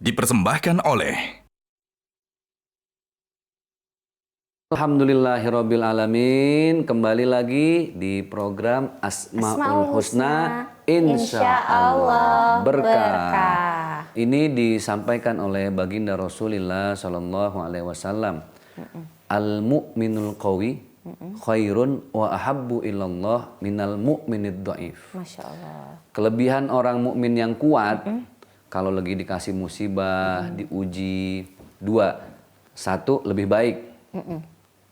dipersembahkan oleh Alhamdulillahirabbil alamin. Kembali lagi di program Asmaul Husna insyaallah berkah. Ini disampaikan oleh baginda Rasulullah sallallahu alaihi wasallam. Al mu'minul qawi khairun wa ahabbu ilallah minal mu'minid dhaif. Masya-Allah. Kelebihan orang mukmin yang kuat kalau lagi dikasih musibah, diuji, satu lebih baik.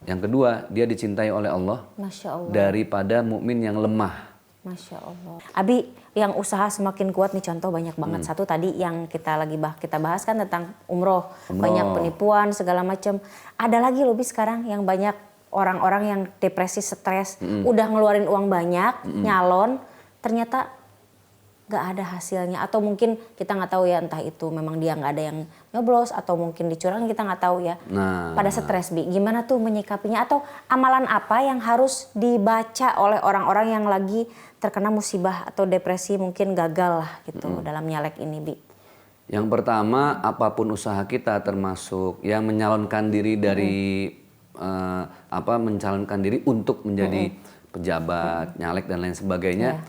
Yang kedua, dia dicintai oleh Allah, Masya Allah. daripada mukmin yang lemah. Masya Allah. Abi, yang usaha semakin kuat nih contoh banyak banget. Satu tadi yang kita lagi kita bahas kan tentang umroh. Banyak penipuan segala macam. Ada lagi lebih sekarang yang banyak orang-orang yang depresi, stres, udah ngeluarin uang banyak, nyalon, ternyata nggak ada hasilnya. Atau mungkin kita nggak tahu ya, entah itu memang dia nggak ada yang nyoblos atau mungkin dicurang, kita nggak tahu ya. Nah, Pada stres, Bi, gimana tuh menyikapinya? Atau amalan apa yang harus dibaca oleh orang-orang yang lagi terkena musibah atau depresi, mungkin gagal lah gitu dalam nyalek ini, Bi? yang pertama, apapun usaha kita, termasuk yang mencalonkan diri dari mencalonkan diri untuk menjadi pejabat, nyalek dan lain sebagainya.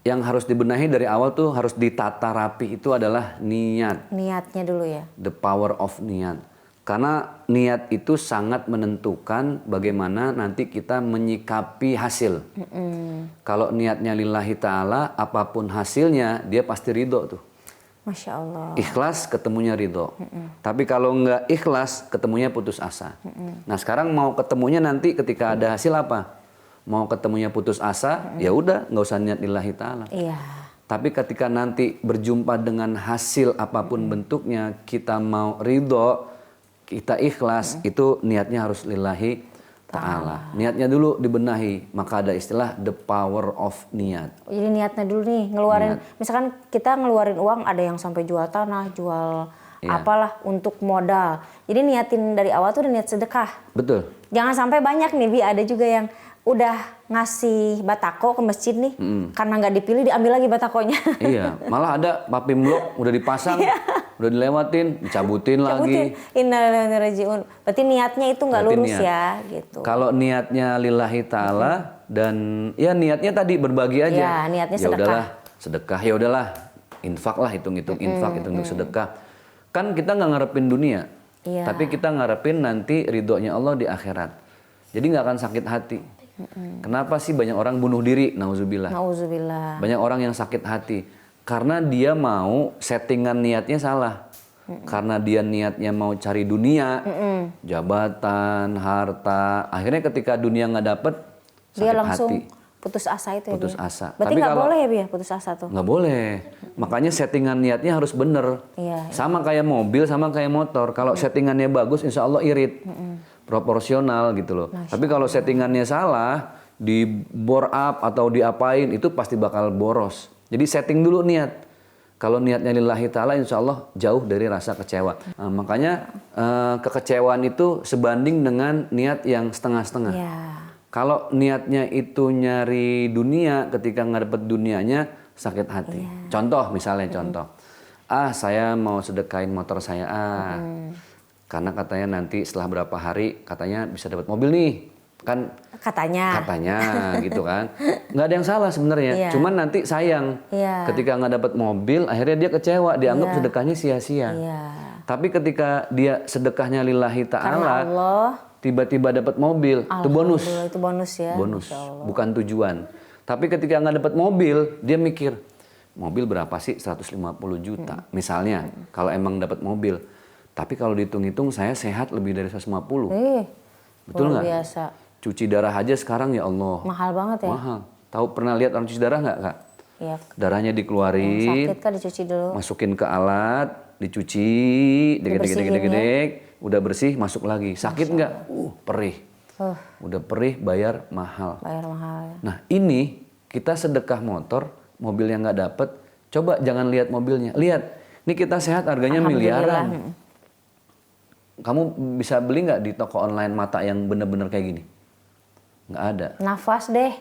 Yang harus dibenahi dari awal tuh harus ditata rapi, itu adalah niat. Niatnya dulu ya. The power of niat. Karena niat itu sangat menentukan bagaimana nanti kita menyikapi hasil. Kalau niatnya lillahi ta'ala, apapun hasilnya dia pasti ridho tuh. Masya Allah. Ikhlas ketemunya ridho. Tapi kalau nggak ikhlas ketemunya putus asa. Nah sekarang mau ketemunya nanti ketika ada hasil apa? Mau ketemunya putus asa, ya udah nggak usah niat lillahi ta'ala. Iya. Tapi ketika nanti berjumpa dengan hasil apapun bentuknya, kita mau ridho, kita ikhlas, itu niatnya harus lillahi ta'ala. Niatnya dulu dibenahi, maka ada istilah the power of niat. Jadi niatnya dulu nih, ngeluarin, misalkan kita ngeluarin uang, ada yang sampai jual tanah, jual apalah untuk modal. Jadi niatin dari awal tuh udah niat sedekah. Betul. Jangan sampai banyak nih, Bi, ada juga yang udah ngasih batako ke masjid nih, karena nggak dipilih diambil lagi batakonya. Iya, malah ada papim blok udah dipasang, udah dilewatin, dicabutin lagi. Innalillahi wa inna ilaihi raji'un. Berarti niatnya itu nggak Berarti lurus niat. ya, gitu. Kalau niatnya lillahi ta'ala dan ya niatnya tadi berbagi aja. Ya, niatnya Ya sedekah. udahlah, sedekah, ya udahlah, infak lah, hitung-hitung infak, hitung-hitung sedekah. Kan kita nggak ngarepin dunia, Iya. tapi kita ngarepin nanti ridhonya Allah di akhirat. Jadi nggak akan sakit hati. Kenapa sih banyak orang bunuh diri? Nauzubillah. Nauzubillah. Banyak orang yang sakit hati karena dia mau settingan niatnya salah. Karena dia niatnya mau cari dunia, jabatan, harta. Akhirnya ketika dunia nggak dapet, sakit Dia langsung hati, putus asa itu ya, putus Bi? asa. Berarti Tapi nggak kalau boleh ya, Bi, ya, putus asa tuh? nggak boleh. Makanya settingan niatnya harus bener. Iya. Sama kayak mobil, sama kayak motor. Kalau settingannya bagus, insya Allah irit, proporsional gitu loh. Tapi kalau settingannya salah, di bore up atau diapain, itu pasti bakal boros. Jadi setting dulu niat. Kalau niatnya lillahi ta'ala, insya Allah jauh dari rasa kecewa. Nah, makanya kekecewaan itu sebanding dengan niat yang setengah-setengah. Iya. Kalau niatnya itu nyari dunia, ketika nggak dapet dunianya, sakit hati. Contoh, misalnya contoh. Saya mau sedekain motor saya, karena katanya nanti setelah berapa hari, katanya bisa dapat mobil nih. Kan Katanya. gitu kan. Nggak ada yang salah sebenarnya. Iya. Cuman nanti sayang. Iya. Ketika nggak dapat mobil, akhirnya dia kecewa. Dianggap sedekahnya sia-sia. Iya. Tapi ketika dia sedekahnya lillahi Karena ta'ala, Allah. tiba-tiba dapat mobil, itu bonus. Alhamdulillah, itu bonus ya. Bonus, Masya Allah. bukan tujuan. Tapi ketika nggak dapat mobil, dia mikir, mobil berapa sih? 150 juta. Misalnya, kalau emang dapat mobil. Tapi kalau dihitung-hitung, saya sehat lebih dari 150. Betul luar nggak? biasa. Cuci darah aja sekarang, ya Allah. Mahal banget ya. Mahal. Tahu pernah lihat orang cuci darah nggak, Kak? Iya. Darahnya dikeluarin, Sakit kan dicuci dulu. masukin ke alat, dicuci, Dibersihin degedek, udah bersih, masuk lagi. Sakit nggak? Perih. Udah perih, bayar mahal. Bayar mahal ya. Nah ini kita sedekah motor, mobil yang nggak dapet, coba jangan lihat mobilnya. Lihat, ini kita sehat harganya miliaran. Kamu bisa beli nggak di toko online mata yang bener-bener kayak gini? Nggak ada. Nafas deh.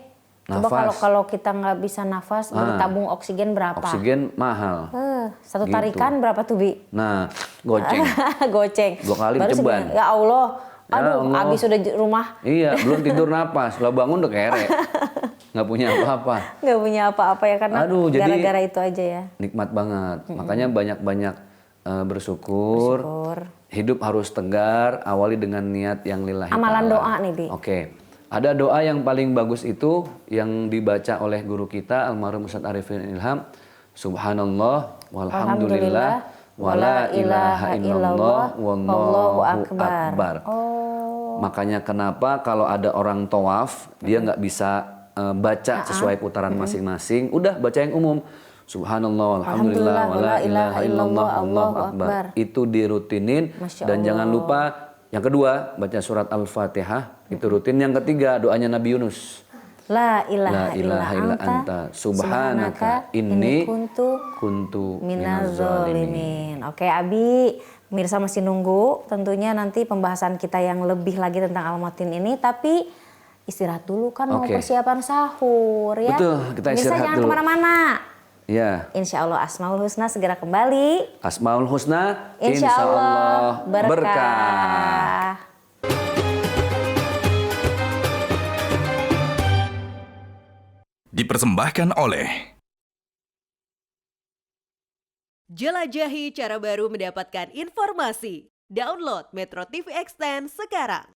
Coba Nafas. kalau kita nggak bisa nafas, bertabung oksigen berapa? Oksigen mahal. Satu Gitu. tarikan berapa tuh, Bi? Nah, goceng. Goceng. 2 kali Baru ceban. sebenarnya, ya Allah. Ya Aduh, Allah. abis udah rumah. Iya, belum tidur napas. Lah bangun udah kere. Nggak punya apa-apa. Nggak punya apa-apa ya, karena Aduh, jadi gara-gara itu aja ya. nikmat banget. Makanya banyak-banyak bersyukur. Hidup harus tegar, awali dengan niat yang lillahi Amalan ta'ala. doa nih, Bi. Oke. Ada doa yang paling bagus itu yang dibaca oleh guru kita almarhum Ustaz Arifin Ilham. Subhanallah walhamdulillah wala ilaha illallah wallahu akbar. Makanya kenapa kalau ada orang tawaf dia nggak bisa baca sesuai putaran masing-masing, udah baca yang umum. Subhanallah walhamdulillah wala ilaha illallah Allahu akbar. Itu dirutinin. Masya Dan jangan lupa yang kedua baca surat Al-Fatihah, itu rutin. Yang ketiga doanya Nabi Yunus. La ilaha illa anta subhanaka inni kuntu minaz minaz zalimin. zalimin. Oke, Abi, pemirsa masih nunggu tentunya nanti pembahasan kita yang lebih lagi tentang Al-Matin ini, tapi istirahat dulu kan mau persiapan sahur ya. Betul, kita Pemirsa istirahat jangan dulu. kemana-mana. Ya, Insya Allah Asmaul Husna segera kembali. Asmaul Husna Insya Allah berkah. Dipersembahkan oleh Jelajahi cara baru mendapatkan informasi. Download Metro TV Extend sekarang.